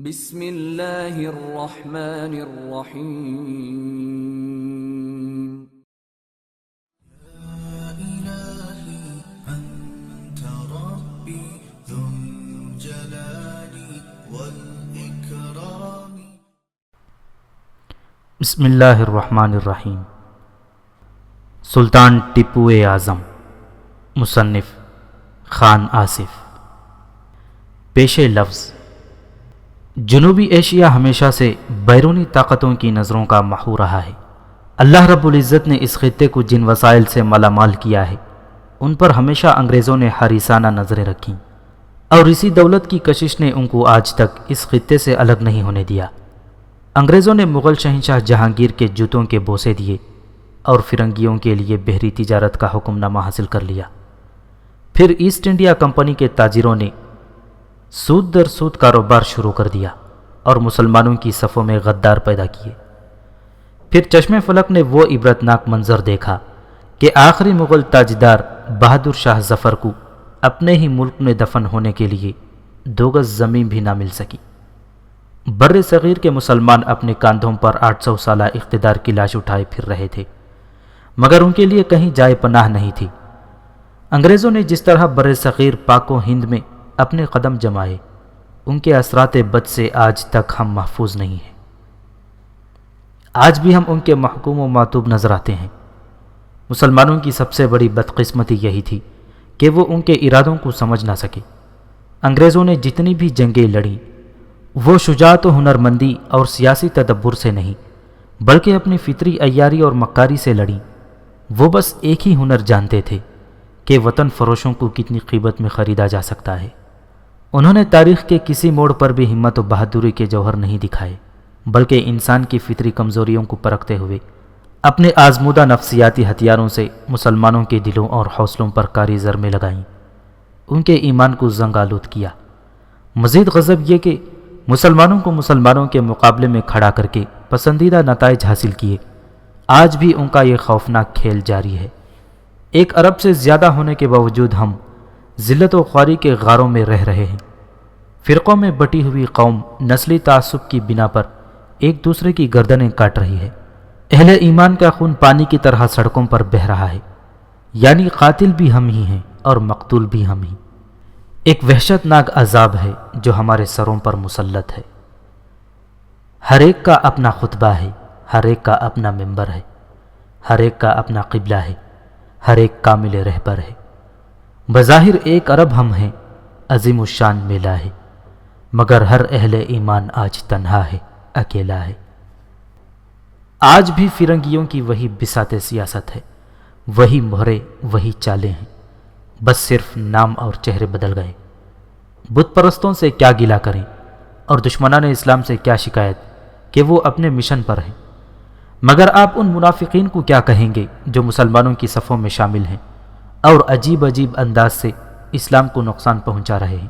بسم اللہ الرحمن الرحیم بسم اللہ الرحمن الرحیم۔ سلطان ٹیپو اعظم، مصنف خان آصف۔ پیش لفظ۔ جنوبی ایشیا ہمیشہ سے بیرونی طاقتوں کی نظروں کا محو رہا ہے۔ اللہ رب العزت نے اس خطے کو جن وسائل سے مالا مال کیا ہے ان پر ہمیشہ انگریزوں نے حریصانہ نظریں رکھیں، اور اسی دولت کی کشش نے ان کو آج تک اس خطے سے الگ نہیں ہونے دیا۔ انگریزوں نے مغل شہنشاہ جہانگیر کے جوتوں کے بوسے دیے اور فرنگیوں کے لیے بحری تجارت کا حکم نامہ حاصل کر لیا۔ پھر ایسٹ انڈیا کمپنی کے تاجروں نے سود در سود کاروبار شروع کر دیا اور مسلمانوں کی صفوں میں غدار پیدا کیے۔ پھر چشم فلک نے وہ عبرتناک منظر دیکھا کہ آخری مغل تاجدار بہادر شاہ ظفر کو اپنے ہی ملک میں دفن ہونے کے لیے 2 گز زمین بھی نہ مل سکی۔ بر صغیر کے مسلمان اپنے کاندھوں پر 800 سالہ اقتدار کی لاش اٹھائے پھر رہے تھے، مگر ان کے لیے کہیں جائے پناہ نہیں تھی۔ انگریزوں نے جس طرح بر صغیر پاک و ہند میں اپنے قدم جمائے، ان کے اثرات بد سے آج تک ہم محفوظ نہیں ہیں۔ آج بھی ہم ان کے محکوم و معتوب نظر آتے ہیں۔ مسلمانوں کی سب سے بڑی بدقسمتی یہی تھی کہ وہ ان کے ارادوں کو سمجھ نہ سکے۔ انگریزوں نے جتنی بھی جنگیں لڑیں وہ شجاعت و ہنرمندی اور سیاسی تدبر سے نہیں بلکہ اپنی فطری عیاری اور مکاری سے لڑیں۔ وہ بس ایک ہی ہنر جانتے تھے کہ وطن فروشوں کو کتنی قیمت میں خریدا جا سکتا ہے۔ انہوں نے تاریخ کے کسی موڑ پر بھی ہمت و بہادری کے جوہر نہیں دکھائے، بلکہ انسان کی فطری کمزوریوں کو پرکھتے ہوئے اپنے آزمودہ نفسیاتی ہتھیاروں سے مسلمانوں کے دلوں اور حوصلوں پر کاری ضربیں لگائیں، ان کے ایمان کو زنگ آلود کیا۔ مزید غضب یہ کہ مسلمانوں کو مسلمانوں کے مقابلے میں کھڑا کر کے پسندیدہ نتائج حاصل کیے۔ آج بھی ان کا یہ خوفناک کھیل جاری ہے۔ 1 ارب سے زیادہ ہونے کے باوجود ہم ذلت و خواری کے غاروں میں رہ رہے ہیں۔ فرقوں میں بٹی ہوئی قوم نسلی تعصب کی بنا پر ایک دوسرے کی گردنیں کاٹ رہی ہے۔ اہل ایمان کا خون پانی کی طرح سڑکوں پر بہہ رہا ہے، یعنی قاتل بھی ہم ہی ہیں اور مقتول بھی ہم ہی۔ ایک وحشت ناک عذاب ہے جو ہمارے سروں پر مسلط ہے۔ ہر ایک کا اپنا خطبہ ہے، ہر ایک کا اپنا ممبر ہے، ہر ایک کا اپنا قبلہ ہے، ہر ایک کامل رہبر ہے۔ بظاہر 1 ارب ہم ہیں، عظیم الشان میلہ ہے، مگر ہر اہل ایمان آج تنہا ہے، اکیلا ہے۔ آج بھی فرنگیوں کی وہی بساط سیاست ہے، وہی مہرے، وہی چالیں ہیں، بس صرف نام اور چہرے بدل گئے۔ بت پرستوں سے کیا گلہ کریں اور دشمنان اسلام سے کیا شکایت کہ وہ اپنے مشن پر ہیں، مگر آپ ان منافقین کو کیا کہیں گے جو مسلمانوں کی صفوں میں شامل ہیں اور عجیب عجیب انداز سے اسلام کو نقصان پہنچا رہے ہیں۔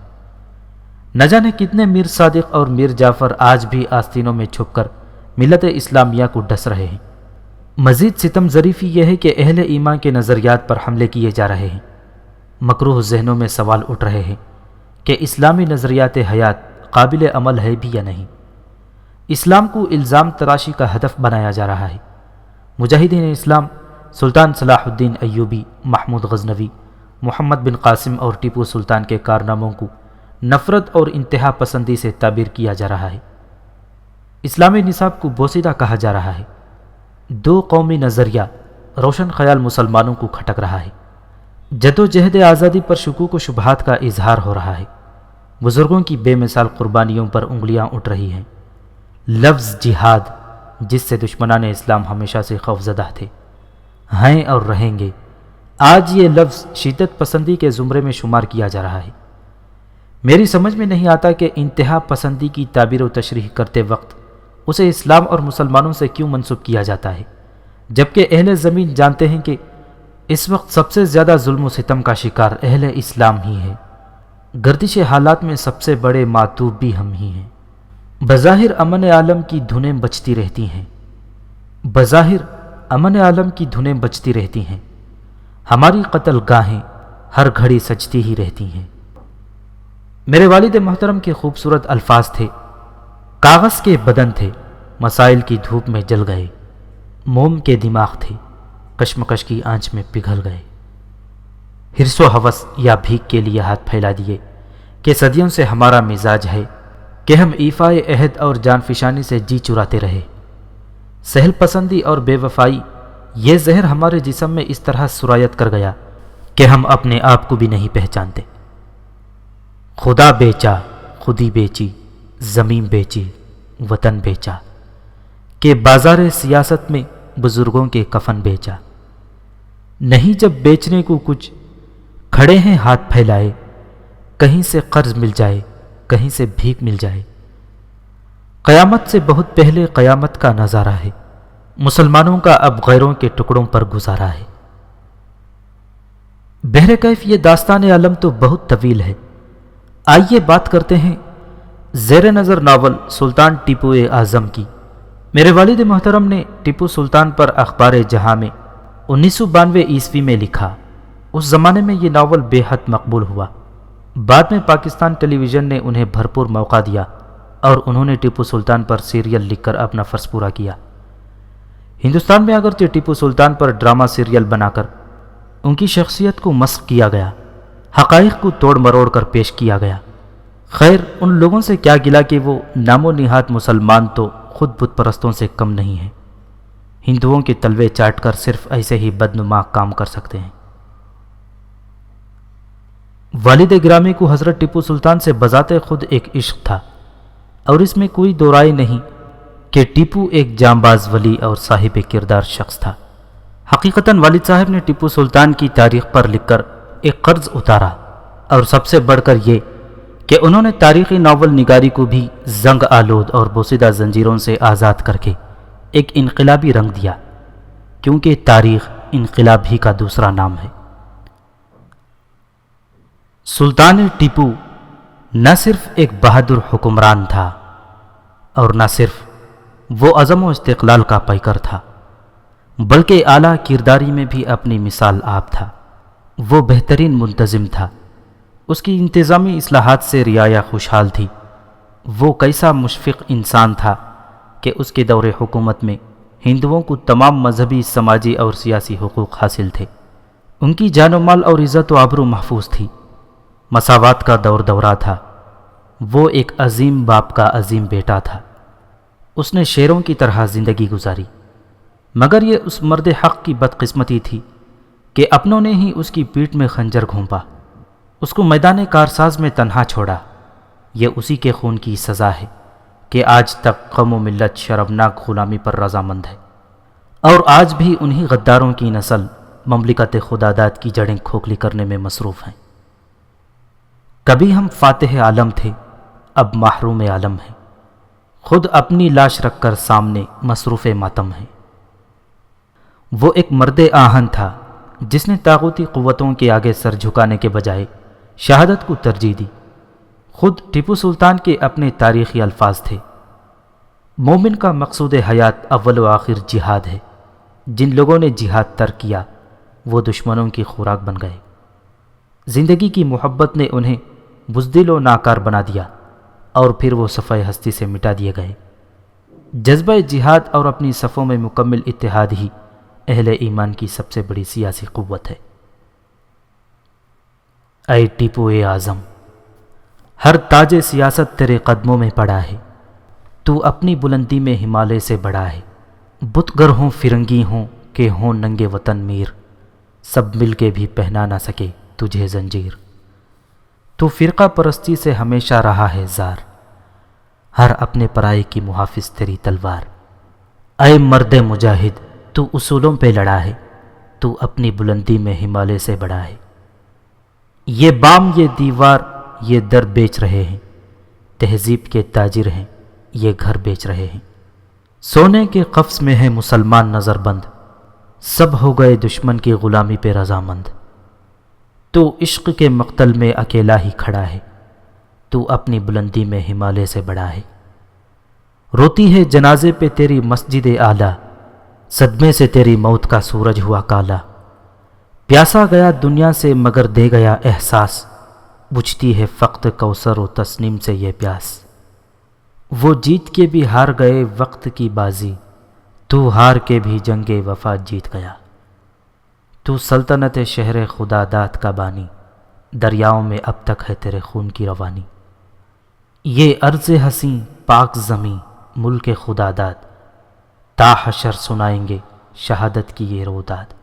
نہ جانے کتنے میر صادق اور میر جعفر آج بھی آستینوں میں چھپ کر ملت اسلامیہ کو ڈس رہے ہیں۔ مزید ستم ظریفی یہ ہے کہ اہل ایمان کے نظریات پر حملے کیے جا رہے ہیں۔ مکروہ ذہنوں میں سوال اٹھ رہے ہیں کہ اسلامی نظریات حیات قابل عمل ہے بھی یا نہیں۔ اسلام کو الزام تراشی کا ہدف بنایا جا رہا ہے۔ مجاہدین اسلام سلطان صلاح الدین ایوبی، محمود غزنوی، محمد بن قاسم اور ٹیپو سلطان کے کارناموں کو نفرت اور انتہا پسندی سے تعبیر کیا جا رہا ہے۔ اسلامی نصاب کو بوسیدہ کہا جا رہا ہے۔ 2 قومی نظریہ روشن خیال مسلمانوں کو کھٹک رہا ہے۔ جدوجہد آزادی پر شکوک و شبہات کا اظہار ہو رہا ہے۔ بزرگوں کی بے مثال قربانیوں پر انگلیاں اٹھ رہی ہیں۔ لفظ جہاد، جس سے دشمنان اسلام ہمیشہ سے خوفزدہ تھے، ہیں اور رہیں گے، آج یہ لفظ شدت پسندی کے زمرے میں شمار کیا جا رہا ہے۔ میری سمجھ میں نہیں آتا کہ انتہا پسندی کی تعبیر و تشریح کرتے وقت اسے اسلام اور مسلمانوں سے کیوں منسوب کیا جاتا ہے، جبکہ اہل زمین جانتے ہیں کہ اس وقت سب سے زیادہ ظلم و ستم کا شکار اہل اسلام ہی ہے۔ گردش حالات میں سب سے بڑے معتوب بھی ہم ہی ہیں۔ بظاہر امن عالم کی دھنیں بجتی رہتی ہیں، بظاہر امن عالم کی دھنیں بجتی رہتی ہیں، ہماری قتل گاہیں ہر گھڑی سجتی ہی رہتی ہیں۔ میرے والد محترم کے خوبصورت الفاظ تھے کاغذ کے بدن تھے، مسائل کی دھوپ میں جل گئے، موم کے دماغ تھے، کشمکش کی آنچ میں پگھل گئے۔ حرص و ہوس یا بھیک کے لیے ہاتھ پھیلا دیے کہ صدیوں سے ہمارا مزاج ہے کہ ہم ایفائے عہد اور جان فشانی سے جی چراتے رہے۔ سہل پسندی اور بے وفائی، یہ زہر ہمارے جسم میں اس طرح سرایت کر گیا کہ ہم اپنے آپ کو بھی نہیں پہچانتے۔ خدا بیچا، خودی بیچی، زمین بیچی، وطن بیچا، کہ بازار سیاست میں بزرگوں کے کفن بیچا۔ نہیں جب بیچنے کو کچھ، کھڑے ہیں ہاتھ پھیلائے، کہیں سے قرض مل جائے، کہیں سے بھیک مل جائے۔ قیامت سے بہت پہلے قیامت کا نظارہ ہے، مسلمانوں کا اب غیروں کے ٹکڑوں پر گزارا ہے۔ بہرکیف یہ داستان عالم تو بہت طویل ہے، آئیے بات کرتے ہیں زیر نظر ناول سلطان ٹیپو اعظم کی۔ میرے والد محترم نے ٹیپو سلطان پر اخبار جہاں میں 1992 عیسوی میں لکھا۔ اس زمانے میں یہ ناول بے حد مقبول ہوا۔ بعد میں پاکستان ٹیلی ویژن نے انہیں بھرپور موقع دیا اور انہوں نے ٹیپو سلطان پر سیریل لکھ کر اپنا فرض پورا کیا۔ ہندوستان میں اگرچہ ٹیپو سلطان پر ڈرامہ سیریل بنا کر ان کی شخصیت کو مسخ کیا گیا، حقائق کو توڑ مروڑ کر پیش کیا گیا۔ خیر، ان لوگوں سے کیا گلا کہ وہ نام و نہاد مسلمان تو خود بت پرستوں سے کم نہیں ہیں، ہندوؤں کے تلوے چاٹ کر صرف ایسے ہی بدنما کام کر سکتے ہیں۔ والد گرامی کو حضرت ٹیپو سلطان سے بذات خود ایک عشق تھا، اور اس میں کوئی دو رائے نہیں کہ ٹیپو ایک جانباز ولی اور صاحب کردار شخص تھا۔ حقیقتاً والد صاحب نے ٹیپو سلطان کی تاریخ پر لکھ کر ایک قرض اتارا، اور سب سے بڑھ کر یہ کہ انہوں نے تاریخی ناول نگاری کو بھی زنگ آلود اور بوسیدہ زنجیروں سے آزاد کر کے ایک انقلابی رنگ دیا، کیونکہ تاریخ انقلاب ہی کا دوسرا نام ہے۔ سلطان ٹیپو نہ صرف ایک بہادر حکمران تھا، اور نہ صرف وہ عزم و استقلال کا پیکر تھا، بلکہ اعلیٰ کرداری میں بھی اپنی مثال آپ تھا۔ وہ بہترین منتظم تھا، اس کی انتظامی اصلاحات سے رعایا خوشحال تھی۔ وہ کیسا مشفق انسان تھا کہ اس کے دور حکومت میں ہندوؤں کو تمام مذہبی، سماجی اور سیاسی حقوق حاصل تھے۔ ان کی جان و مال اور عزت و آبرو محفوظ تھی۔ مساوات کا دور دورہ تھا۔ وہ ایک عظیم باپ کا عظیم بیٹا تھا۔ اس نے شیروں کی طرح زندگی گزاری، مگر یہ اس مرد حق کی بدقسمتی تھی کہ اپنوں نے ہی اس کی پیٹھ میں خنجر گھونپا، اس کو میدان کارساز میں تنہا چھوڑا۔ یہ اسی کے خون کی سزا ہے کہ آج تک قوم و ملت شرمناک غلامی پر رضامند ہے، اور آج بھی انہی غداروں کی نسل مملکت خداداد کی جڑیں کھوکھلی کرنے میں مصروف ہیں۔ کبھی ہم فاتح عالم تھے، اب محروم عالم ہیں، خود اپنی لاش رکھ کر سامنے مصروف ماتم ہیں۔ وہ ایک مرد آہن تھا جس نے طاغوتی قوتوں کے آگے سر جھکانے کے بجائے شہادت کو ترجیح دی۔ خود ٹیپو سلطان کے اپنے تاریخی الفاظ تھے: مومن کا مقصود حیات اول و آخر جہاد ہے۔ جن لوگوں نے جہاد ترک کیا وہ دشمنوں کی خوراک بن گئے۔ زندگی کی محبت نے انہیں بزدل و ناکار بنا دیا، اور پھر وہ صفحہ ہستی سے مٹا دیے گئے۔ جذبہ جہاد اور اپنی صفوں میں مکمل اتحاد ہی اہل ایمان کی سب سے بڑی سیاسی قوت ہے۔ اے ٹیپو اعظم، ہر تاج سیاست تیرے قدموں میں پڑا ہے، تو اپنی بلندی میں ہمالیہ سے بڑا ہے۔ بتگر ہوں فرنگی ہوں کہ ہوں ننگے وطن میر، سب مل کے بھی پہنا نہ سکے تجھے زنجیر۔ تو فرقہ پرستی سے ہمیشہ رہا ہے زار، ہر اپنے پرائے کی محافظ تیری تلوار۔ اے مرد مجاہد، تو اصولوں پہ لڑا ہے، تو اپنی بلندی میں ہمالیہ سے بڑا ہے۔ یہ بام، یہ دیوار، یہ در بیچ رہے ہیں، تہذیب کے تاجر ہیں، یہ گھر بیچ رہے ہیں۔ سونے کے قفس میں ہے مسلمان نظر بند، سب ہو گئے دشمن کی غلامی پہ رضامند۔ تو عشق کے مقتل میں اکیلا ہی کھڑا ہے، تو اپنی بلندی میں ہمالیہ سے بڑا ہے۔ روتی ہے جنازے پہ تیری مسجد اعلیٰ، صدمے سے تیری موت کا سورج ہوا کالا۔ پیاسا گیا دنیا سے مگر دے گیا احساس، بجھتی ہے فقط کوثر و تسنیم سے یہ پیاس۔ وہ جیت کے بھی ہار گئے وقت کی بازی، تو ہار کے بھی جنگ وفا جیت گیا۔ تو سلطنت شہر خدا داد کا بانی، دریاؤں میں اب تک ہے تیرے خون کی روانی۔ یہ عرض حسین پاک زمیں ملک خدا داد، تا حشر سنائیں گے شہادت کی یہ روداد۔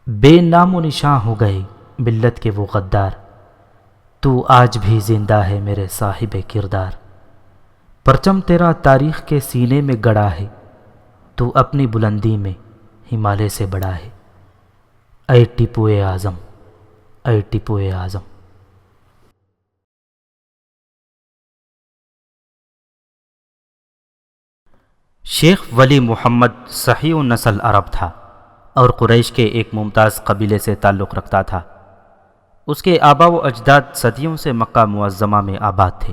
بے نام و نشاں ہو گئے ملت کے وہ غدار، تو آج بھی زندہ ہے میرے صاحب کردار۔ پرچم تیرا تاریخ کے سینے میں گڑا ہے، تو اپنی بلندی میں ہمالیہ سے بڑا ہے۔ اے ٹیپو اعظم، اے ٹیپو اعظم۔ شیخ ولی محمد صحیح نسل عرب تھا اور قریش کے ایک ممتاز قبیلے سے تعلق رکھتا تھا۔ اس کے آبا و اجداد صدیوں سے مکہ معظمہ میں آباد تھے۔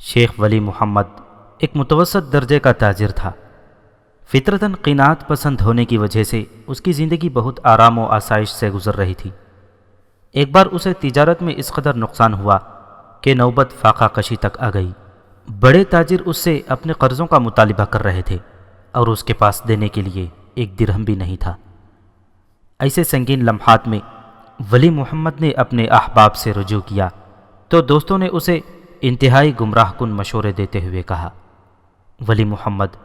شیخ ولی محمد ایک متوسط درجے کا تاجر تھا۔ فطرتاً قناعت پسند ہونے کی وجہ سے اس کی زندگی بہت آرام و آسائش سے گزر رہی تھی۔ ایک بار اسے تجارت میں اس قدر نقصان ہوا کہ نوبت فاقہ کشی تک آ گئی۔ بڑے تاجر اس سے اپنے قرضوں کا مطالبہ کر رہے تھے اور اس کے پاس دینے کے لیے ایک درہم بھی نہیں تھا۔ ایسے سنگین لمحات میں ولی محمد نے اپنے احباب سے رجوع کیا تو دوستوں نے اسے انتہائی گمراہ کن مشورے دیتے ہوئے کہا، ولی محمد،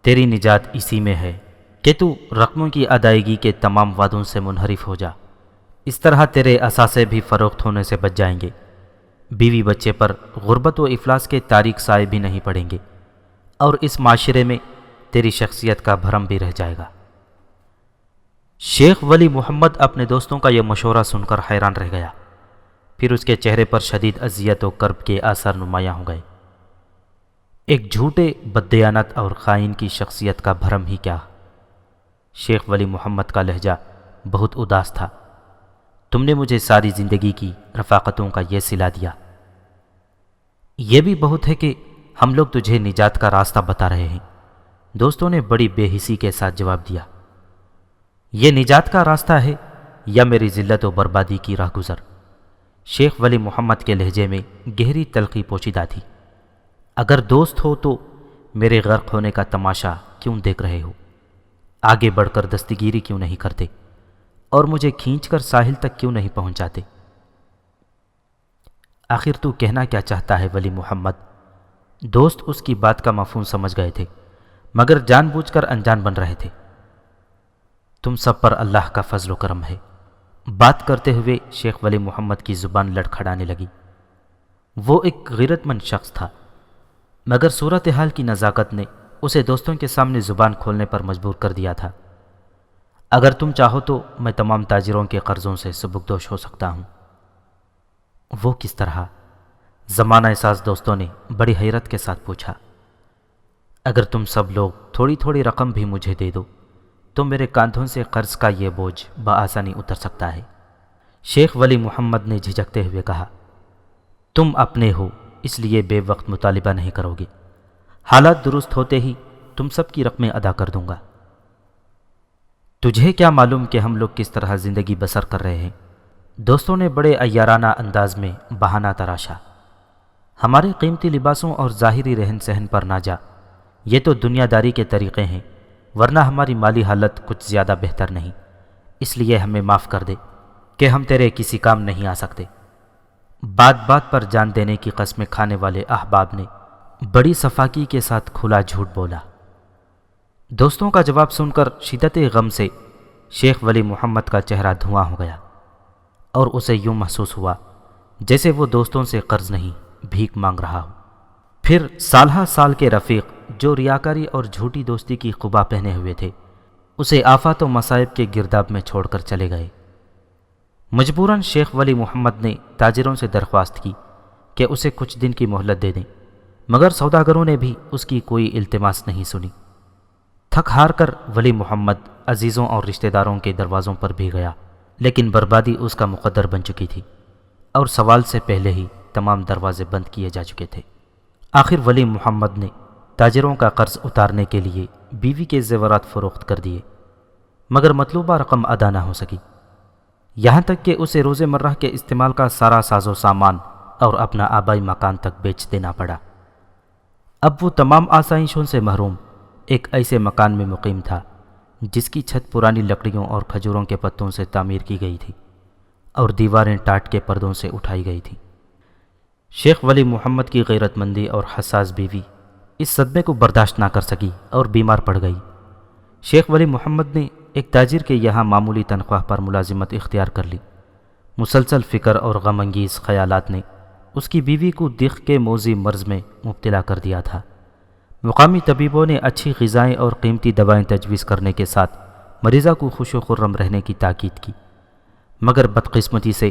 تیری نجات اسی میں ہے کہ تو رقموں کی ادائیگی کے تمام وعدوں سے منحرف ہو جا۔ اس طرح تیرے اثاثے بھی فروخت ہونے سے بچ جائیں گے، بیوی بچے پر غربت و افلاس کے تاریک سائے بھی نہیں پڑیں گے، اور اس معاشرے میں تیری شخصیت کا بھرم بھی رہ جائے گا۔ شیخ ولی محمد اپنے دوستوں کا یہ مشورہ سن کر حیران رہ گیا۔ پھر اس کے چہرے پر شدید اذیت و کرب کے آثار نمایاں ہو گئے۔ ایک جھوٹے بددیانت اور خائن کی شخصیت کا بھرم ہی کیا۔ شیخ ولی محمد کا لہجہ بہت اداس تھا۔ تم نے مجھے ساری زندگی کی رفاقتوں کا یہ صلہ دیا۔ یہ بھی بہت ہے کہ ہم لوگ تجھے نجات کا راستہ بتا رہے ہیں۔ دوستوں نے بڑی بے حسی کے ساتھ جواب دیا، یہ نجات کا راستہ ہے یا میری ذلت و بربادی کی راہ گزر؟ شیخ ولی محمد کے لہجے میں گہری تلخی پوشیدہ تھی۔ اگر دوست ہو تو میرے غرق ہونے کا تماشا کیوں دیکھ رہے ہو؟ آگے بڑھ کر دستگیری کیوں نہیں کرتے اور مجھے کھینچ کر ساحل تک کیوں نہیں پہنچاتے؟ آخر تو کہنا کیا چاہتا ہے ولی محمد؟ دوست اس کی بات کا مفہوم سمجھ گئے تھے مگر جان بوجھ کر انجان بن رہے تھے۔ تم سب پر اللہ کا فضل و کرم ہے۔ بات کرتے ہوئے شیخ ولی محمد کی زبان لڑکھڑانے لگی۔ وہ ایک غیرت مند شخص تھا مگر صورتحال کی نزاکت نے اسے دوستوں کے سامنے زبان کھولنے پر مجبور کر دیا تھا۔ اگر تم چاہو تو میں تمام تاجروں کے قرضوں سے سبکدوش ہو سکتا ہوں۔ وہ کس طرح؟ زمانہ ساز دوستوں نے بڑی حیرت کے ساتھ پوچھا۔ اگر تم سب لوگ تھوڑی تھوڑی رقم بھی مجھے دے دو تو میرے کاندھوں سے قرض کا یہ بوجھ بآسانی اتر سکتا ہے۔ شیخ ولی محمد نے جھجکتے ہوئے کہا، تم اپنے ہو اس لیے بے وقت مطالبہ نہیں کرو گے، حالات درست ہوتے ہی تم سب کی رقمیں ادا کر دوں گا۔ تجھے کیا معلوم کہ ہم لوگ کس طرح زندگی بسر کر رہے ہیں؟ دوستوں نے بڑے عیارانہ انداز میں بہانہ تراشا۔ ہمارے قیمتی لباسوں اور ظاہری رہن سہن پر نہ جا، یہ تو دنیا داری کے طریقے ہیں، ورنہ ہماری مالی حالت کچھ زیادہ بہتر نہیں، اس لیے ہمیں معاف کر دے کہ ہم تیرے کسی کام نہیں آ سکتے۔ بات بات پر جان دینے کی قسمیں کھانے والے احباب نے بڑی صفاکی کے ساتھ کھلا جھوٹ بولا۔ دوستوں کا جواب سن کر شدت غم سے شیخ ولی محمد کا چہرہ دھواں ہو گیا اور اسے یوں محسوس ہوا جیسے وہ دوستوں سے قرض نہیں بھیک مانگ رہا ہو۔ پھر سالہ سال کے رفیق جو ریاکاری اور جھوٹی دوستی کی قبا پہنے ہوئے تھے اسے آفات و مصائب کے گرداب میں چھوڑ کر چلے گئے۔ مجبوراً شیخ ولی محمد نے تاجروں سے درخواست کی کہ اسے کچھ دن کی مہلت دے دیں، مگر سوداگروں نے بھی اس کی کوئی التماس نہیں سنی۔ تھک ہار کر ولی محمد عزیزوں اور رشتہ داروں کے دروازوں پر بھی گیا، لیکن بربادی اس کا مقدر بن چکی تھی اور سوال سے پہلے ہی تمام دروازے بند کیے جا چکے تھے۔ آخر ولی محمد نے تاجروں کا قرض اتارنے کے لیے بیوی کے زیورات فروخت کر دیے، مگر مطلوبہ رقم ادا نہ ہو سکی، یہاں تک کہ اسے روزمرہ کے استعمال کا سارا ساز و سامان اور اپنا آبائی مکان تک بیچ دینا پڑا۔ اب وہ تمام آسائشوں سے محروم ایک ایسے مکان میں مقیم تھا جس کی چھت پرانی لکڑیوں اور کھجوروں کے پتوں سے تعمیر کی گئی تھی اور دیواریں ٹاٹ کے پردوں سے اٹھائی گئی تھیں۔ شیخ ولی محمد کی غیرت مندی اور حساس بیوی اس صدمے کو برداشت نہ کر سکی اور بیمار پڑ گئی۔ شیخ ولی محمد نے ایک تاجر کے یہاں معمولی تنخواہ پر ملازمت اختیار کر لی۔ مسلسل فکر اور غم انگیز خیالات نے اس کی بیوی کو دق کے موذی مرض میں مبتلا کر دیا تھا۔ مقامی طبیبوں نے اچھی غذائیں اور قیمتی دوائیں تجویز کرنے کے ساتھ مریضہ کو خوش و خرم رہنے کی تاکید کی، مگر بدقسمتی سے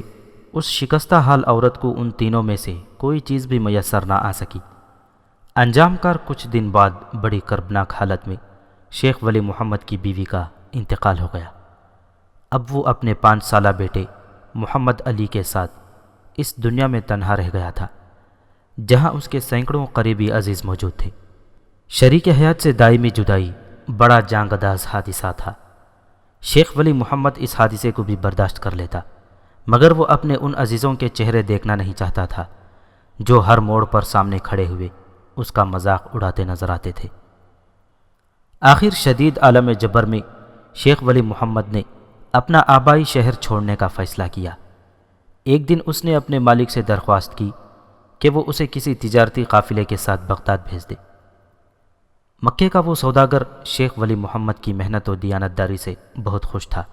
اس شکستہ حال عورت کو ان تینوں میں سے کوئی چیز بھی میسر نہ آ سکی۔ انجام کار کچھ دن بعد بڑی کربناک حالت میں شیخ ولی محمد کی بیوی کا انتقال ہو گیا۔ اب وہ اپنے 5 سالہ بیٹے محمد علی کے ساتھ اس دنیا میں تنہا رہ گیا تھا، جہاں اس کے سینکڑوں قریبی عزیز موجود تھے۔ شریک حیات سے دائمی جدائی بڑا جانگداز حادثہ تھا۔ شیخ ولی محمد اس حادثے کو بھی برداشت کر لیتا، مگر وہ اپنے ان عزیزوں کے چہرے دیکھنا نہیں چاہتا تھا جو ہر موڑ پر سامنے کھڑے ہوئے اس کا مذاق اڑاتے نظر آتے تھے۔ آخر شدید عالم جبر میں شیخ ولی محمد نے اپنا آبائی شہر چھوڑنے کا فیصلہ کیا۔ ایک دن اس نے اپنے مالک سے درخواست کی کہ وہ اسے کسی تجارتی قافلے کے ساتھ بغداد بھیج دے۔ مکے کا وہ سوداگر شیخ ولی محمد کی محنت و دیانتداری سے بہت خوش تھا،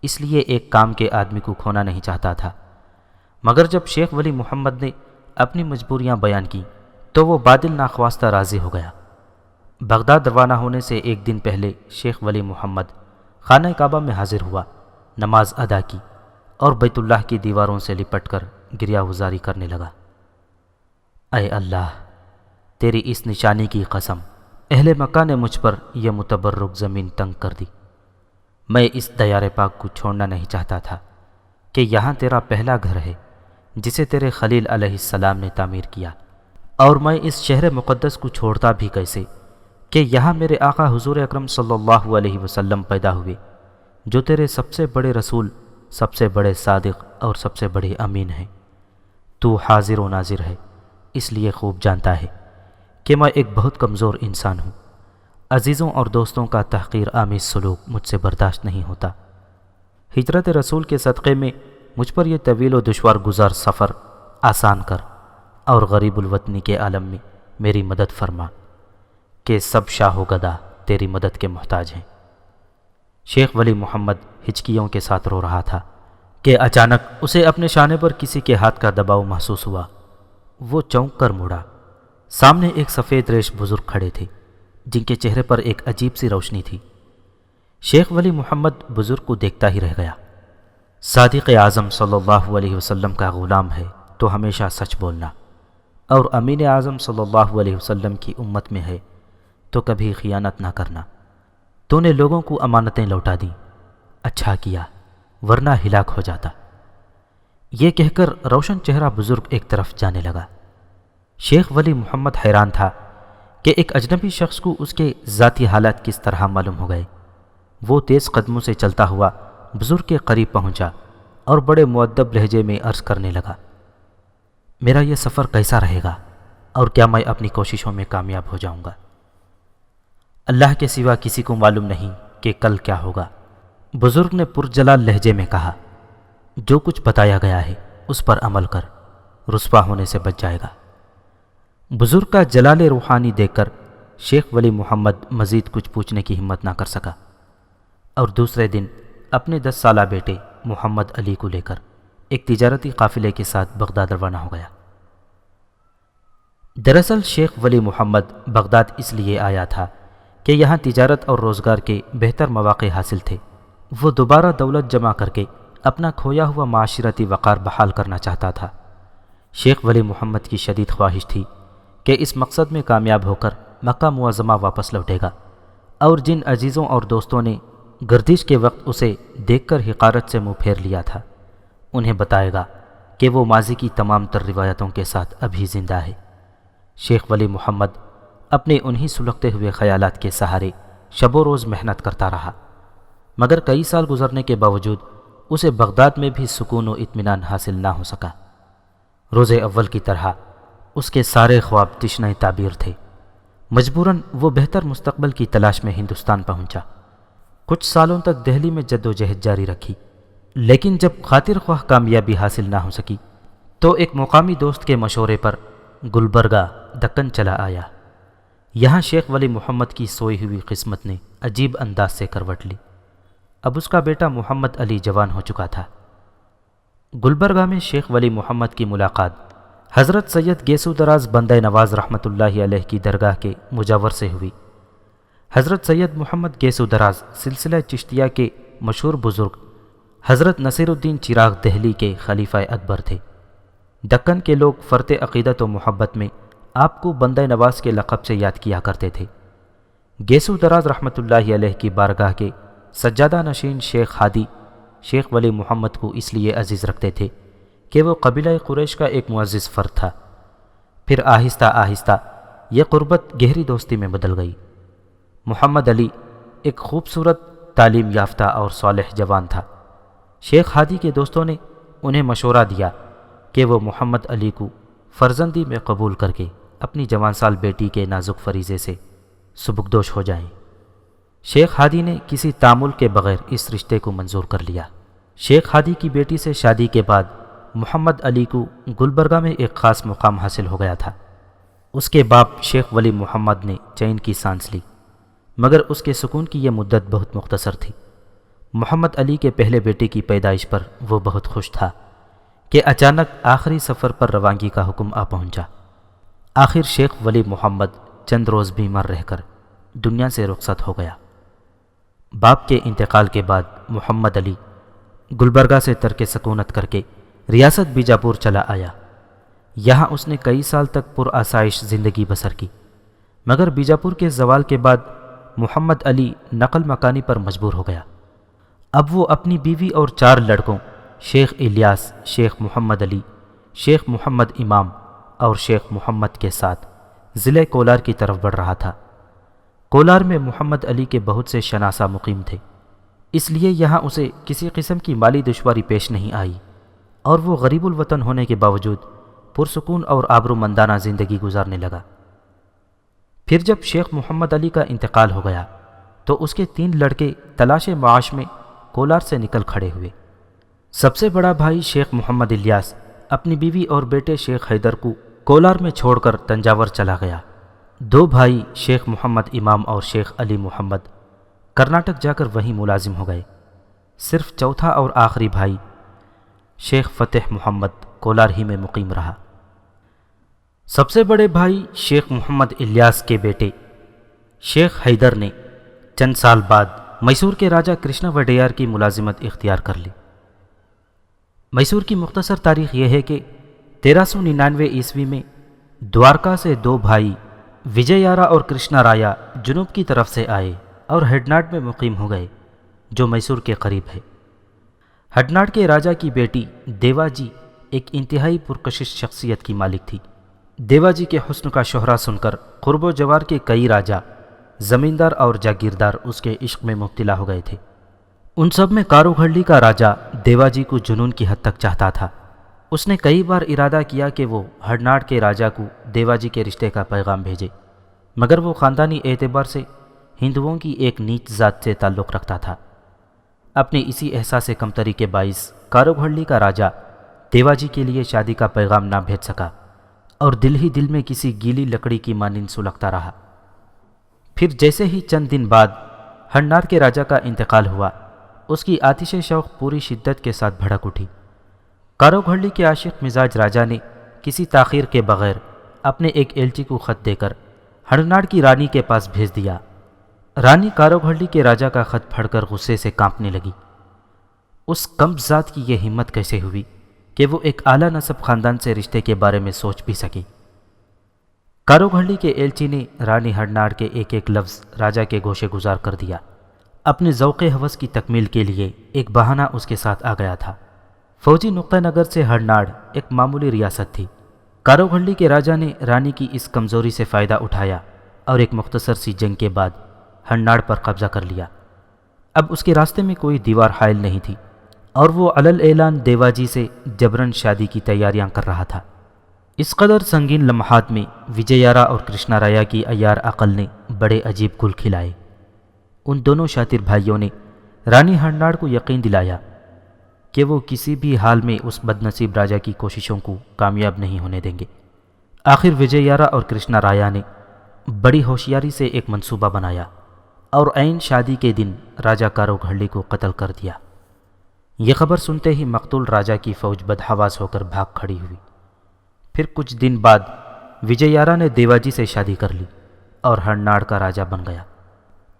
اس لیے ایک کام کے آدمی کو کھونا نہیں چاہتا تھا۔ مگر جب شیخ ولی محمد نے اپنی مجبوریاں بیان کی تو وہ بادل ناخواستہ راضی ہو گیا۔ بغداد روانہ ہونے سے ایک دن پہلے شیخ ولی محمد خانہ کعبہ میں حاضر ہوا، نماز ادا کی اور بیت اللہ کی دیواروں سے لپٹ کر گریہ وزاری کرنے لگا۔ اے اللہ، تیری اس نشانی کی قسم، اہل مکہ نے مجھ پر یہ متبرک زمین تنگ کر دی۔ میں اس دیار پاک کو چھوڑنا نہیں چاہتا تھا کہ یہاں تیرا پہلا گھر ہے جسے تیرے خلیل علیہ السلام نے تعمیر کیا، اور میں اس شہر مقدس کو چھوڑتا بھی کیسے کہ یہاں میرے آقا حضور اکرم صلی اللہ علیہ وسلم پیدا ہوئے، جو تیرے سب سے بڑے رسول، سب سے بڑے صادق اور سب سے بڑے امین ہیں۔ تو حاضر و ناظر ہے، اس لیے خوب جانتا ہے کہ میں ایک بہت کمزور انسان ہوں۔ عزیزوں اور دوستوں کا تحقیر آمیز سلوک مجھ سے برداشت نہیں ہوتا۔ ہجرت رسول کے صدقے میں مجھ پر یہ طویل و دشوار گزار سفر آسان کر، اور غریب الوطنی کے عالم میں میری مدد فرما کہ سب شاہ و گدا تیری مدد کے محتاج ہیں۔ شیخ ولی محمد ہچکیوں کے ساتھ رو رہا تھا کہ اچانک اسے اپنے شانے پر کسی کے ہاتھ کا دباؤ محسوس ہوا۔ وہ چونک کر مڑا۔ سامنے ایک سفید ریش بزرگ کھڑے تھے جن کے چہرے پر ایک عجیب سی روشنی تھی۔ شیخ ولی محمد بزرگ کو دیکھتا ہی رہ گیا۔ صادق اعظم صلی اللہ علیہ وسلم کا غلام ہے تو ہمیشہ سچ بولنا، اور امین اعظم صلی اللہ علیہ وسلم کی امت میں ہے تو کبھی خیانت نہ کرنا۔ تو نے لوگوں کو امانتیں لوٹا دیں، اچھا کیا، ورنہ ہلاک ہو جاتا۔ یہ کہہ کر روشن چہرہ بزرگ ایک طرف جانے لگا۔ شیخ ولی محمد حیران تھا کہ ایک اجنبی شخص کو اس کے ذاتی حالات کس طرح معلوم ہو گئے۔ وہ تیز قدموں سے چلتا ہوا بزرگ کے قریب پہنچا اور بڑے مؤدب لہجے میں عرض کرنے لگا، میرا یہ سفر کیسا رہے گا اور کیا میں اپنی کوششوں میں کامیاب ہو جاؤں گا؟ اللہ کے سوا کسی کو معلوم نہیں کہ کل کیا ہوگا، بزرگ نے پرجلال لہجے میں کہا۔ جو کچھ بتایا گیا ہے اس پر عمل کر، رسوا ہونے سے بچ جائے گا۔ بزرگ کا جلال روحانی دیکھ کر شیخ ولی محمد مزید کچھ پوچھنے کی ہمت نہ کر سکا، اور دوسرے دن اپنے 10 سالہ بیٹے محمد علی کو لے کر ایک تجارتی قافلے کے ساتھ بغداد روانہ ہو گیا۔ دراصل شیخ ولی محمد بغداد اس لیے آیا تھا کہ یہاں تجارت اور روزگار کے بہتر مواقع حاصل تھے۔ وہ دوبارہ دولت جمع کر کے اپنا کھویا ہوا معاشرتی وقار بحال کرنا چاہتا تھا۔ شیخ ولی محمد کی شدید خواہش تھی کہ اس مقصد میں کامیاب ہو کر مکہ معظمہ واپس لوٹے گا، اور جن عزیزوں اور دوستوں نے گردش کے وقت اسے دیکھ کر حقارت سے منہ پھیر لیا تھا، انہیں بتائے گا کہ وہ ماضی کی تمام تر روایتوں کے ساتھ ابھی زندہ ہے۔ شیخ ولی محمد اپنے انہی سلگتے ہوئے خیالات کے سہارے شب و روز محنت کرتا رہا، مگر کئی سال گزرنے کے باوجود اسے بغداد میں بھی سکون و اطمینان حاصل نہ ہو سکا۔ روز اول کی طرح اس کے سارے خواب تشنہ تعبیر تھے، مجبوراً وہ بہتر مستقبل کی تلاش میں ہندوستان پہنچا۔ کچھ سالوں تک دہلی میں جد و جہد جاری رکھی، لیکن جب خاطر خواہ کامیابی حاصل نہ ہو سکی تو ایک مقامی دوست کے مشورے پر گلبرگہ دکن چلا آیا۔ یہاں شیخ ولی محمد کی سوئی ہوئی قسمت نے عجیب انداز سے کروٹ لی۔ اب اس کا بیٹا محمد علی جوان ہو چکا تھا۔ گلبرگہ میں شیخ ولی محمد کی ملاقات حضرت سید گیسو دراز بندہ نواز رحمۃ اللہ علیہ کی درگاہ کے مجاور سے ہوئی۔ حضرت سید محمد گیسو دراز سلسلہ چشتیہ کے مشہور بزرگ حضرت نصیر الدین چراغ دہلی کے خلیفہ اکبر تھے۔ دکن کے لوگ فرط عقیدت و محبت میں آپ کو بندہ نواز کے لقب سے یاد کیا کرتے تھے۔ گیسو دراز رحمۃ اللہ علیہ کی بارگاہ کے سجادہ نشین شیخ ہادی شیخ ولی محمد کو اس لیے عزیز رکھتے تھے کہ وہ قبیلہ قریش کا ایک معزز فرد تھا۔ پھر آہستہ آہستہ یہ قربت گہری دوستی میں بدل گئی۔ محمد علی ایک خوبصورت، تعلیم یافتہ اور صالح جوان تھا۔ شیخ ہادی کے دوستوں نے انہیں مشورہ دیا کہ وہ محمد علی کو فرزندی میں قبول کر کے اپنی جوان سال بیٹی کے نازک فریضے سے سبکدوش ہو جائیں۔ شیخ ہادی نے کسی تعامل کے بغیر اس رشتے کو منظور کر لیا۔ شیخ ہادی کی بیٹی سے شادی کے بعد محمد علی کو گلبرگہ میں ایک خاص مقام حاصل ہو گیا تھا۔ اس کے باپ شیخ ولی محمد نے چین کی سانس لی، مگر اس کے سکون کی یہ مدت بہت مختصر تھی۔ محمد علی کے پہلے بیٹے کی پیدائش پر وہ بہت خوش تھا کہ اچانک آخری سفر پر روانگی کا حکم آ پہنچا۔ آخر شیخ ولی محمد چند روز بیمار رہ کر دنیا سے رخصت ہو گیا۔ باپ کے انتقال کے بعد محمد علی گلبرگہ سے ترک سکونت کر کے ریاست بیجاپور چلا آیا۔ یہاں اس نے کئی سال تک پرآسائش زندگی بسر کی، مگر بیجاپور کے زوال کے بعد محمد علی نقل مکانی پر مجبور ہو گیا۔ اب وہ اپنی بیوی اور 4 لڑکوں شیخ الیاس، شیخ محمد علی، شیخ محمد امام اور شیخ محمد کے ساتھ ضلع کولار کی طرف بڑھ رہا تھا۔ کولار میں محمد علی کے بہت سے شناسہ مقیم تھے، اس لیے یہاں اسے کسی قسم کی مالی دشواری پیش نہیں آئی، اور وہ غریب الوطن ہونے کے باوجود پرسکون اور آبرومندانہ زندگی گزارنے لگا۔ پھر جب شیخ محمد علی کا انتقال ہو گیا تو اس کے 3 لڑکے تلاش معاش میں کولار سے نکل کھڑے ہوئے۔ سب سے بڑا بھائی شیخ محمد الیاس اپنی بیوی اور بیٹے شیخ حیدر کو کولار میں چھوڑ کر تنجاور چلا گیا۔ 2 بھائی شیخ محمد امام اور شیخ علی محمد کرناٹک جا کر وہیں ملازم ہو گئے۔ صرف چوتھا اور آخری بھائی شیخ فتح محمد کولار ہی میں مقیم رہا۔ سب سے بڑے بھائی شیخ محمد الیاس کے بیٹے شیخ حیدر نے چند سال بعد میسور کے راجہ کرشنا وڈیار کی ملازمت اختیار کر لی۔ میسور کی مختصر تاریخ یہ ہے کہ 1399 عیسوی میں دوارکا سے 2 بھائی وجےیارا اور کرشنا رایا جنوب کی طرف سے آئے اور ہڈناڈ میں مقیم ہو گئے، جو میسور کے قریب ہے۔ ہڈناڈ کے راجہ کی بیٹی دیوا جی ایک انتہائی پرکشش شخصیت کی مالک تھی۔ دیوا جی کے حسن کا شہرہ سن کر قرب و جوار کے کئی راجہ، زمیندار اور جاگیردار اس کے عشق میں مبتلا ہو گئے تھے۔ ان سب میں کارو گھڑلی کا راجہ دیوا جی کو جنون کی حد تک چاہتا تھا۔ اس نے کئی بار ارادہ کیا کہ وہ ہڈناڈ کے راجہ کو دیوا جی کے رشتے کا پیغام بھیجے، مگر وہ خاندانی اعتبار سے ہندوؤں کی ایک نیچ ذات سے تعلق رکھتا تھا۔ اپنے اسی احساس کمتری کے باعث کارو گھڑلی کا راجہ دیوا جی کے لیے شادی کا پیغام نہ بھیج سکا اور دل ہی دل میں کسی گیلی لکڑی کی مانند سلگتا رہا۔ پھر جیسے ہی چند دن بعد ہڈناڈ کے راجہ کا انتقال ہوا، اس کی آتش شوق پوری شدت کے ساتھ بھڑک اٹھی۔ کارو گھڑلی کے عاشق مزاج راجہ نے کسی تاخیر کے بغیر اپنے ایک ایلچی کو خط دے کر ہڈناڈ کی رانی کے پاس بھیج دیا۔ رانی کارو گھڑلی کے راجہ کا خط پڑھ کر غصے سے کانپنے لگی۔ اس کم ذات کی یہ ہمت کیسے ہوئی کہ وہ ایک اعلیٰ نسب خاندان سے رشتے کے بارے میں سوچ بھی سکی؟ کارو گھڑلی کے ایلچی نے رانی ہڈناڈ کے ایک ایک لفظ راجہ کے گوشے گزار کر دیا۔ اپنے ذوق ہوس کی تکمیل کے لیے ایک بہانہ اس کے ساتھ آ گیا تھا۔ فوجی نقطہ نگر سے ہڈناڈ ایک معمولی ریاست تھی۔ کارو گھڑلی کے راجہ نے رانی کی اس کمزوری سے فائدہ اٹھایا اور ایک مختصر سی جنگ کے بعد ہڈناڈ پر قبضہ کر لیا۔ اب اس کے راستے میں کوئی دیوار حائل نہیں تھی اور وہ علل اعلان دیوا جی سے جبراً شادی کی تیاریاں کر رہا تھا۔ اس قدر سنگین لمحات میں وجیارا اور کرشنا رایا کی عیار عقل نے بڑے عجیب گل کھلائے۔ ان دونوں شاطر بھائیوں نے رانی ہرناڑ کو یقین دلایا کہ وہ کسی بھی حال میں اس بد نصیب راجا کی کوششوں کو کامیاب نہیں ہونے دیں گے۔ آخر وجیارا اور کرشنا رایا نے بڑی ہوشیاری سے ایک منصوبہ بنایا اور عین شادی کے دن راجا کارو گھڑلی کو قتل کر دیا۔ یہ خبر سنتے ہی مقتول راجا کی فوج بدحواس ہو کر بھاگ کھڑی ہوئی۔ پھر کچھ دن بعد وجیارا نے دیواجی سے شادی کر لی اور ہرناڑ کا راجا بن گیا۔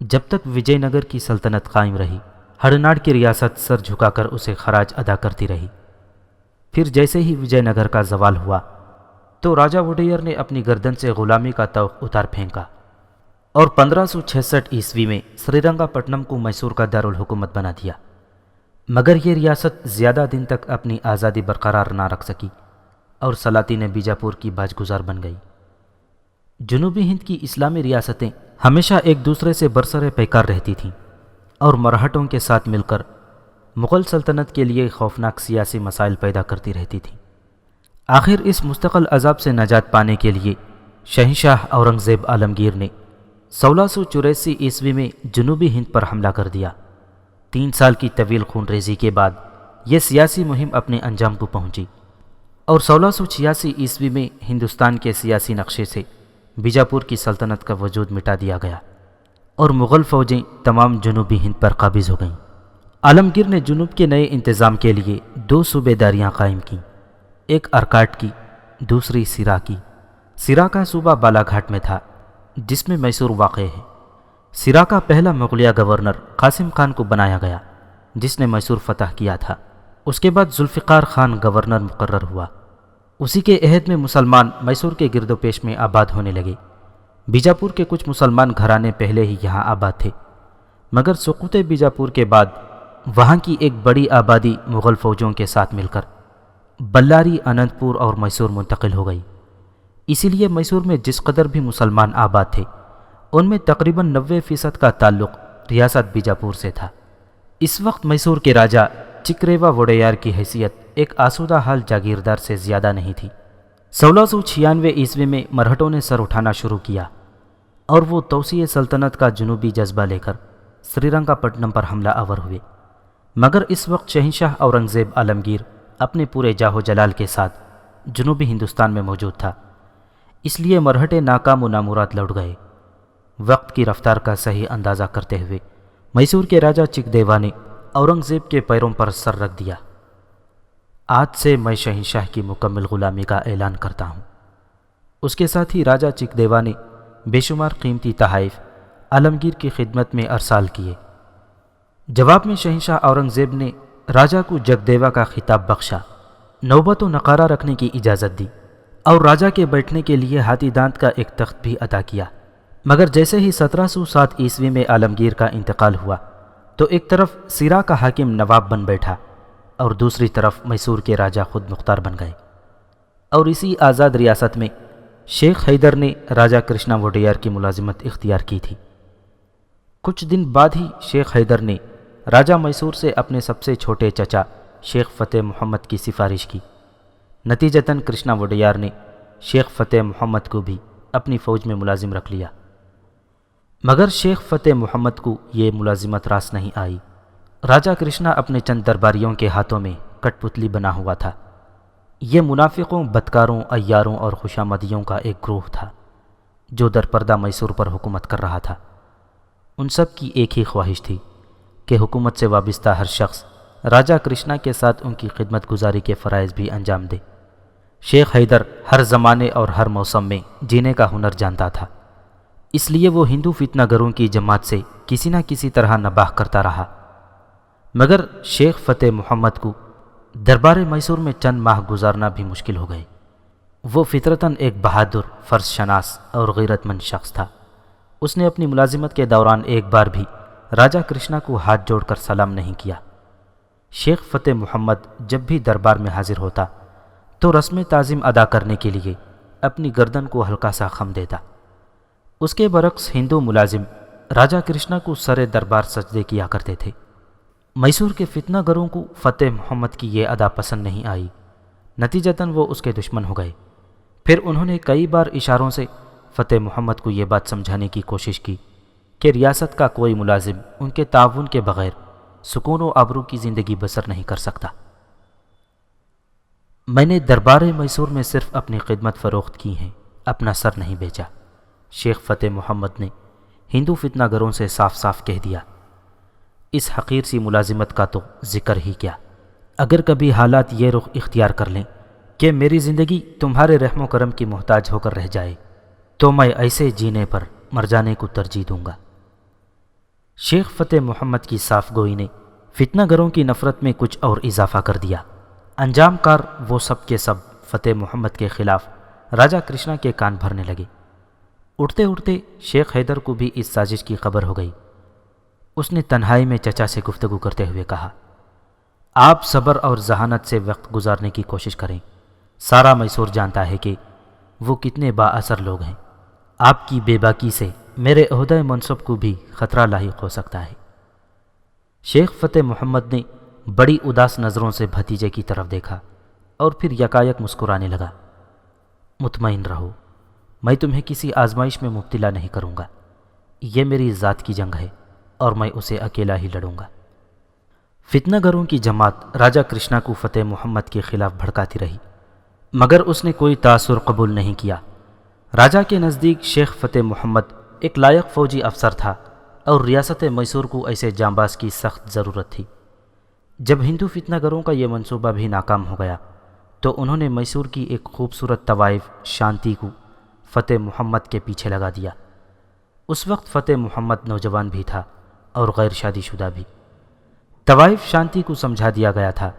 جب تک وجے نگر کی سلطنت قائم رہی، ہرناڑ کی ریاست سر جھکا کر اسے خراج ادا کرتی رہی۔ پھر جیسے ہی وجے نگر کا زوال ہوا تو راجا وڈیئر نے اپنی گردن سے غلامی کا طوق اتار پھینکا اور 1566 عیسوی میں سری رنگا پٹنم کو میسور کا دارالحکومت بنا دیا۔ مگر یہ ریاست زیادہ دن تک اپنی آزادی برقرار نہ رکھ سکی اور سلاطین بیجاپور کی باجگزار بن گئی۔ جنوبی ہند کی اسلامی ریاستیں ہمیشہ ایک دوسرے سے برسر پیکار رہتی تھیں اور مرہٹوں کے ساتھ مل کر مغل سلطنت کے لیے خوفناک سیاسی مسائل پیدا کرتی رہتی تھیں۔ آخر اس مستقل عذاب سے نجات پانے کے لیے شہنشاہ اورنگزیب عالمگیر نے 1684 عیسوی میں جنوبی ہند پر حملہ کر دیا۔ 3 سال کی طویل خون ریزی کے بعد یہ سیاسی مہم اپنے انجام کو پہنچی اور 1686 عیسوی میں ہندوستان کے سیاسی نقشے سے بیجاپور کی سلطنت کا وجود مٹا دیا گیا اور مغل فوجیں تمام جنوبی ہند پر قابض ہو گئیں۔ عالمگیر نے جنوب کے نئے انتظام کے لیے 2 صوبے داریاں قائم کیں، ایک ارکاٹ کی، دوسری سرا کی۔ سرا کا صوبہ بالا گھاٹ میں تھا جس میں میسور واقع ہے۔ سرا کا پہلا مغلیہ گورنر قاسم خان کو بنایا گیا جس نے میسور فتح کیا تھا۔ اس کے بعد ذوالفقار خان گورنر مقرر ہوا۔ اسی کے عہد میں مسلمان میسور کے گرد و پیش میں آباد ہونے لگے۔ بیجاپور کے کچھ مسلمان گھرانے پہلے ہی یہاں آباد تھے، مگر سقوط بیجاپور کے بعد وہاں کی ایک بڑی آبادی مغل فوجوں کے ساتھ مل کر بلاری، اننت پور اور میسور منتقل ہو گئی۔ اسی لیے میسور میں جس قدر بھی مسلمان آباد تھے ان میں تقریباً 90% کا تعلق ریاست بیجاپور سے تھا۔ اس وقت میسور کے راجا چکریوا وڈیار کی حیثیت ایک آسودہ حال جاگیردار سے زیادہ نہیں تھی۔ 1696 عیسوی میں مرہٹوں نے سر اٹھانا شروع کیا اور وہ توسیع سلطنت کا جنوبی جذبہ لے کر سری رنگا پٹنم پر حملہ آور ہوئے۔ مگر اس وقت شہنشاہ اورنگزیب عالمگیر اپنے پورے جاہ و جلال کے ساتھ جنوبی ہندوستان میں موجود تھا، اس لیے مرہٹے ناکام و نامراد لوٹ گئے۔ وقت کی رفتار کا صحیح اندازہ کرتے ہوئے میسور کے راجا چکدیوا نے اورنگزیب کے پیروں پر سر رکھ دیا۔ آج سے میں شہنشاہ کی مکمل غلامی کا اعلان کرتا ہوں۔ اس کے ساتھ ہی راجا چکدیوا نے بے شمار قیمتی تحائف عالمگیر کی خدمت میں ارسال کیے۔ جواب میں شہنشاہ اورنگزیب نے راجا کو جگدیوا کا خطاب بخشا، نوبت و نقارہ رکھنے کی اجازت دی اور راجا کے بیٹھنے کے لیے ہاتھی دانت کا ایک تخت بھی عطا کیا۔ مگر جیسے ہی 1707 عیسوی میں عالمگیر کا انتقال ہوا تو ایک طرف سرا کا حاکم نواب بن بیٹھا اور دوسری طرف میسور کے راجا خود مختار بن گئے، اور اسی آزاد ریاست میں شیخ حیدر نے راجا کرشنا وڈیار کی ملازمت اختیار کی تھی۔ کچھ دن بعد ہی شیخ حیدر نے راجا میسور سے اپنے سب سے چھوٹے چچا شیخ فتح محمد کی سفارش کی۔ نتیجتاً کرشنا وڈیار نے شیخ فتح محمد کو بھی اپنی فوج میں ملازم رکھ لیا۔ مگر شیخ فتح محمد کو یہ ملازمت راس نہیں آئی۔ راجا کرشنا اپنے چند درباریوں کے ہاتھوں میں کٹ پتلی بنا ہوا تھا۔ یہ منافقوں، بدکاروں، عیاروں اور خوشامدیوں کا ایک گروہ تھا جو درپردہ میسور پر حکومت کر رہا تھا۔ ان سب کی ایک ہی خواہش تھی کہ حکومت سے وابستہ ہر شخص راجا کرشنا کے ساتھ ان کی خدمت گزاری کے فرائض بھی انجام دے۔ شیخ حیدر ہر زمانے اور ہر موسم میں جینے کا ہنر جانتا تھا، اس لیے وہ ہندو فتنہ گروں کی جماعت سے کسی نہ کسی طرح نباہ کرتا رہا۔ مگر شیخ فتح محمد کو دربار میسور میں چند ماہ گزارنا بھی مشکل ہو گئے۔ وہ فطرتاً ایک بہادر، فرض شناس اور غیرت مند شخص تھا۔ اس نے اپنی ملازمت کے دوران ایک بار بھی راجا کرشنا کو ہاتھ جوڑ کر سلام نہیں کیا۔ شیخ فتح محمد جب بھی دربار میں حاضر ہوتا تو رسم تعظیم ادا کرنے کے لیے اپنی گردن کو ہلکا سا خم دیتا۔ اس کے برعکس ہندو ملازم راجا کرشنا کو سر دربار سجدے کیا کرتے تھے۔ میسور کے فتنہ گروں کو فتح محمد کی یہ ادا پسند نہیں آئی، نتیجتاً وہ اس کے دشمن ہو گئے۔ پھر انہوں نے کئی بار اشاروں سے فتح محمد کو یہ بات سمجھانے کی کوشش کی کہ ریاست کا کوئی ملازم ان کے تعاون کے بغیر سکون و آبرو کی زندگی بسر نہیں کر سکتا۔ میں نے دربار میسور میں صرف اپنی خدمت فروخت کی ہیں، اپنا سر نہیں بیچا، شیخ فتح محمد نے ہندو فتنہ گروں سے صاف صاف کہہ دیا۔ اس حقیر سی ملازمت کا تو ذکر ہی کیا، اگر کبھی حالات یہ رخ اختیار کر لیں کہ میری زندگی تمہارے رحم و کرم کی محتاج ہو کر رہ جائے تو میں ایسے جینے پر مر جانے کو ترجیح دوں گا۔ شیخ فتح محمد کی صاف گوئی نے فتنہ گروں کی نفرت میں کچھ اور اضافہ کر دیا۔ انجام کار وہ سب کے سب فتح محمد کے خلاف راجہ کرشنا کے کان بھرنے لگے۔ اٹھتے اٹھتے شیخ حیدر کو بھی اس سازش کی خبر ہو گئی۔ اس نے تنہائی میں چچا سے گفتگو کرتے ہوئے کہا، آپ صبر اور ذہانت سے وقت گزارنے کی کوشش کریں، سارا میسور جانتا ہے کہ وہ کتنے با اثر لوگ ہیں، آپ کی بے باکی سے میرے عہدہ منصب کو بھی خطرہ لاحق ہو سکتا ہے۔ شیخ فتح محمد نے بڑی اداس نظروں سے بھتیجے کی طرف دیکھا اور پھر یکایک مسکرانے لگا۔ مطمئن رہو، میں تمہیں کسی آزمائش میں مبتلا نہیں کروں گا، یہ میری ذات کی جنگ ہے اور میں اسے اکیلا ہی لڑوں گا۔ فتنہ گروں کی جماعت راجہ کرشنا کو فتح محمد کے خلاف بھڑکاتی رہی، مگر اس نے کوئی تاثر قبول نہیں کیا۔ راجہ کے نزدیک شیخ فتح محمد ایک لائق فوجی افسر تھا اور ریاست میسور کو ایسے جانباز کی سخت ضرورت تھی۔ جب ہندو فتنہ گروں کا یہ منصوبہ بھی ناکام ہو گیا تو انہوں نے میسور کی ایک خوبصورت طوائف شانتی کو فتح محمد کے پیچھے لگا دیا۔ اس وقت فتح محمد نوجوان بھی تھا اور غیر شادی شدہ بھی۔ طوائف شانتی کو سمجھا دیا گیا تھا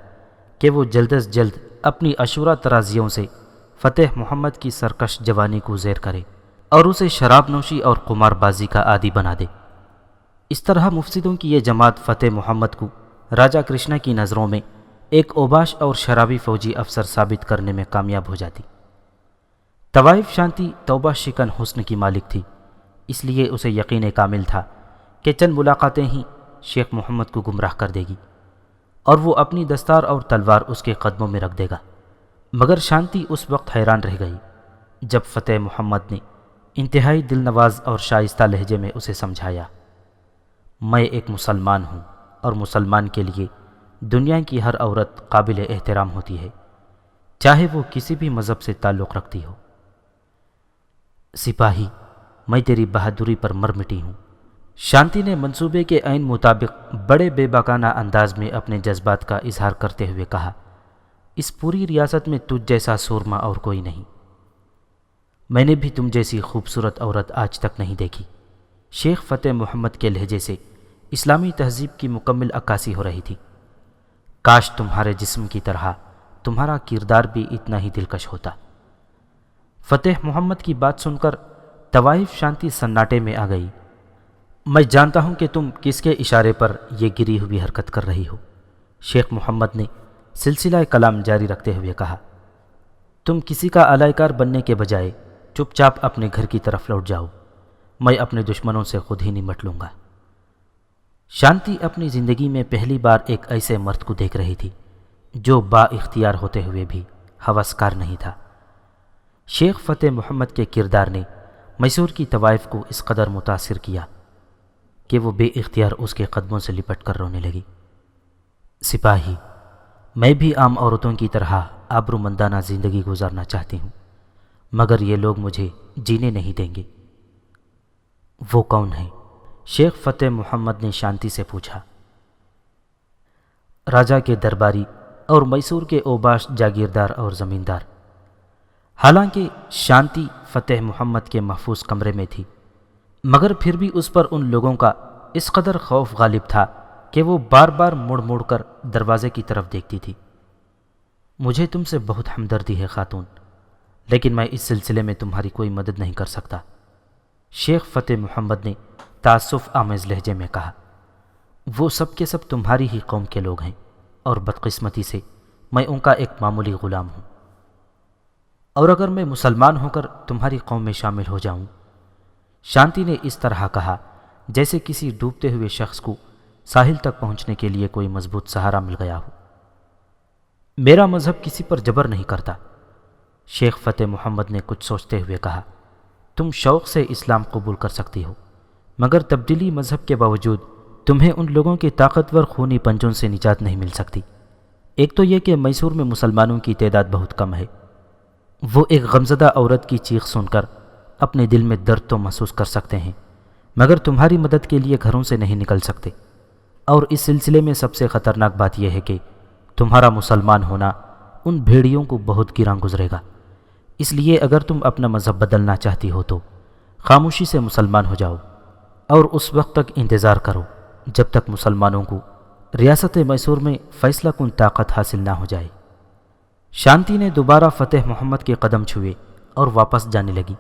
کہ وہ جلد از جلد اپنی عشورہ ترازیوں سے فتح محمد کی سرکش جوانی کو زیر کرے اور اسے شراب نوشی اور قمار بازی کا عادی بنا دے۔ اس طرح مفسدوں کی یہ جماعت فتح محمد کو راجہ کرشنا کی نظروں میں ایک اوباش اور شرابی فوجی افسر ثابت کرنے میں کامیاب ہو جاتی۔ طوائف شانتی توبہ شکن حسن کی مالک تھی، اس لیے اسے یقین کامل تھا کہ چند ملاقاتیں ہی شیخ محمد کو گمراہ کر دے گی اور وہ اپنی دستار اور تلوار اس کے قدموں میں رکھ دے گا۔ مگر شانتی اس وقت حیران رہ گئی جب فتح محمد نے انتہائی دل نواز اور شائستہ لہجے میں اسے سمجھایا، میں ایک مسلمان ہوں اور مسلمان کے لیے دنیا کی ہر عورت قابل احترام ہوتی ہے، چاہے وہ کسی بھی مذہب سے تعلق رکھتی ہو۔ سپاہی، میں تیری بہادری پر مر مٹی ہوں۔ شانتی نے منصوبے کے عین مطابق بڑے بے باکانہ انداز میں اپنے جذبات کا اظہار کرتے ہوئے کہا، اس پوری ریاست میں تجھ جیسا سورما اور کوئی نہیں، میں نے بھی تم جیسی خوبصورت عورت آج تک نہیں دیکھی۔ شیخ فتح محمد کے لہجے سے اسلامی تہذیب کی مکمل عکاسی ہو رہی تھی۔ کاش تمہارے جسم کی طرح تمہارا کردار بھی اتنا ہی دلکش ہوتا۔ فتح محمد کی بات سن کر طوائف شانتی سناٹے میں آ گئی۔ میں جانتا ہوں کہ تم کس کے اشارے پر یہ گری ہوئی حرکت کر رہی ہو، شیخ محمد نے سلسلہ کلام جاری رکھتے ہوئے کہا، تم کسی کا علائقار بننے کے بجائے چپ چاپ اپنے گھر کی طرف لوٹ جاؤ، میں اپنے دشمنوں سے خود ہی نمٹ لوں گا۔ شانتی اپنی زندگی میں پہلی بار ایک ایسے مرد کو دیکھ رہی تھی جو با اختیار ہوتے ہوئے بھی ہوسکار نہیں تھا۔ شیخ فتح محمد کے کردار نے میسور کی طوائف کو اس قدر متاثر کیا کہ وہ بے اختیار اس کے قدموں سے لپٹ کر رونے لگی۔ سپاہی، میں بھی عام عورتوں کی طرح آبرومندانہ زندگی گزارنا چاہتی ہوں، مگر یہ لوگ مجھے جینے نہیں دیں گے۔ وہ کون ہے؟ شیخ فتح محمد نے شانتی سے پوچھا۔ راجہ کے درباری اور میسور کے اوباش جاگیردار اور زمیندار۔ حالانکہ شانتی فتح محمد کے محفوظ کمرے میں تھی، مگر پھر بھی اس پر ان لوگوں کا اس قدر خوف غالب تھا کہ وہ بار بار مڑ مڑ کر دروازے کی طرف دیکھتی تھی۔ مجھے تم سے بہت ہمدردی ہے خاتون، لیکن میں اس سلسلے میں تمہاری کوئی مدد نہیں کر سکتا، شیخ فتح محمد نے تعصف آمیز لہجے میں کہا۔ وہ سب کے سب تمہاری ہی قوم کے لوگ ہیں اور بدقسمتی سے میں ان کا ایک معمولی غلام ہوں، اور اگر میں مسلمان ہو کر تمہاری قوم میں شامل ہو جاؤں، شانتی نے اس طرح کہا جیسے کسی ڈوبتے ہوئے شخص کو ساحل تک پہنچنے کے لیے کوئی مضبوط سہارا مل گیا ہو، میرا مذہب کسی پر جبر نہیں کرتا، شیخ فتح محمد نے کچھ سوچتے ہوئے کہا، تم شوق سے اسلام قبول کر سکتی ہو، مگر تبدیلی مذہب کے باوجود تمہیں ان لوگوں کی طاقتور خونی پنجوں سے نجات نہیں مل سکتی۔ ایک تو یہ کہ میسور میں مسلمانوں کی تعداد بہت کم ہے۔ وہ ایک غمزدہ عورت کی چیخ سن کر اپنے دل میں درد تو محسوس کر سکتے ہیں، مگر تمہاری مدد کے لیے گھروں سے نہیں نکل سکتے۔ اور اس سلسلے میں سب سے خطرناک بات یہ ہے کہ تمہارا مسلمان ہونا ان بھیڑیوں کو بہت گراں گزرے گا۔ اس لیے اگر تم اپنا مذہب بدلنا چاہتی ہو تو خاموشی سے مسلمان ہو جاؤ اور اس وقت تک انتظار کرو جب تک مسلمانوں کو ریاست میسور میں فیصلہ کن طاقت حاصل نہ ہو جائے۔ شانتی نے دوبارہ فتح محمد کے قدم چھوئے اور واپس جانے لگی،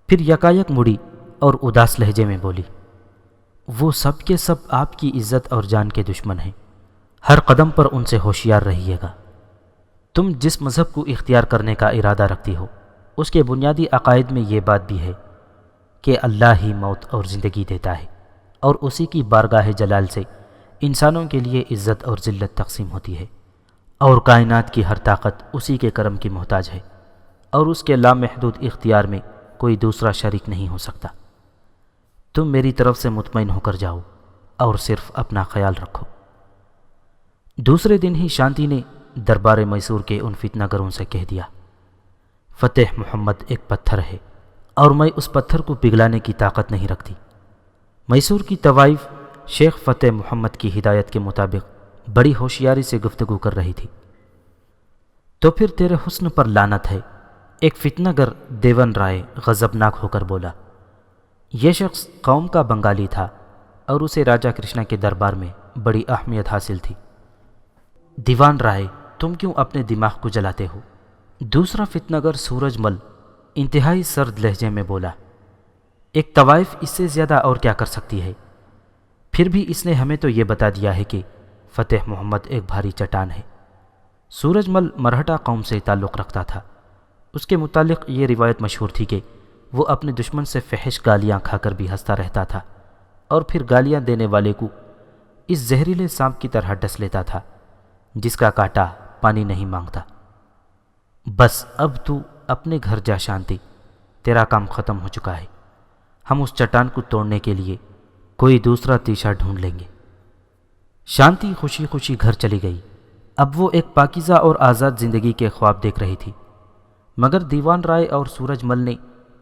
پھر یکایک مڑی اور اداس لہجے میں بولی، وہ سب کے سب آپ کی عزت اور جان کے دشمن ہیں، ہر قدم پر ان سے ہوشیار رہیے گا۔ تم جس مذہب کو اختیار کرنے کا ارادہ رکھتی ہو اس کے بنیادی عقائد میں یہ بات بھی ہے کہ اللہ ہی موت اور زندگی دیتا ہے اور اسی کی بارگاہ جلال سے انسانوں کے لیے عزت اور ذلت تقسیم ہوتی ہے، اور کائنات کی ہر طاقت اسی کے کرم کی محتاج ہے، اور اس کے لامحدود اختیار میں کوئی دوسرا شریک نہیں ہو سکتا۔ تم میری طرف سے مطمئن ہو کر جاؤ اور صرف اپنا خیال رکھو۔ دوسرے دن ہی شانتی نے دربار میسور کے ان فتنہ گروں سے کہہ دیا، فتح محمد ایک پتھر ہے اور میں اس پتھر کو پگھلانے کی طاقت نہیں رکھتی۔ میسور کی طوائف شیخ فتح محمد کی ہدایت کے مطابق بڑی ہوشیاری سے گفتگو کر رہی تھی۔ تو پھر تیرے حسن پر لعنت ہے، ایک فتنہ گر دیون رائے غضبناک ہو کر بولا۔ یہ شخص قوم کا بنگالی تھا اور اسے راجہ کرشنا کے دربار میں بڑی اہمیت حاصل تھی۔ دیوان رائے، تم کیوں اپنے دماغ کو جلاتے ہو؟ دوسرا فتنہ گر سورج مل انتہائی سرد لہجے میں بولا، ایک طوائف اس سے زیادہ اور کیا کر سکتی ہے؟ پھر بھی اس نے ہمیں تو یہ بتا دیا ہے کہ فتح محمد ایک بھاری چٹان ہے۔ سورج مل مرہٹا قوم سے تعلق رکھتا تھا۔ اس کے متعلق یہ روایت مشہور تھی کہ وہ اپنے دشمن سے فحش گالیاں کھا کر بھی ہنستا رہتا تھا اور پھر گالیاں دینے والے کو اس زہریلے سانپ کی طرح ڈس لیتا تھا جس کا کانٹا پانی نہیں مانگتا۔ بس اب تو اپنے گھر جا شانتی، تیرا کام ختم ہو چکا ہے، ہم اس چٹان کو توڑنے کے لیے کوئی دوسرا تیشہ ڈھونڈ لیں گے۔ شانتی خوشی خوشی گھر چلی گئی۔ اب وہ ایک پاکیزہ اور آزاد زندگی کے خواب دیکھ رہی تھی، مگر دیوان رائے اور سورج مل نے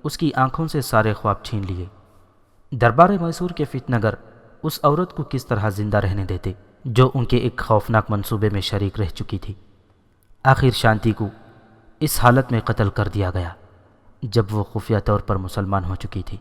اس کی آنکھوں سے سارے خواب چھین لیے۔ دربار میسور کے فتنہ گر اس عورت کو کس طرح زندہ رہنے دیتے جو ان کے ایک خوفناک منصوبے میں شریک رہ چکی تھی؟ آخر شانتی کو اس حالت میں قتل کر دیا گیا جب وہ خفیہ طور پر مسلمان ہو چکی تھی۔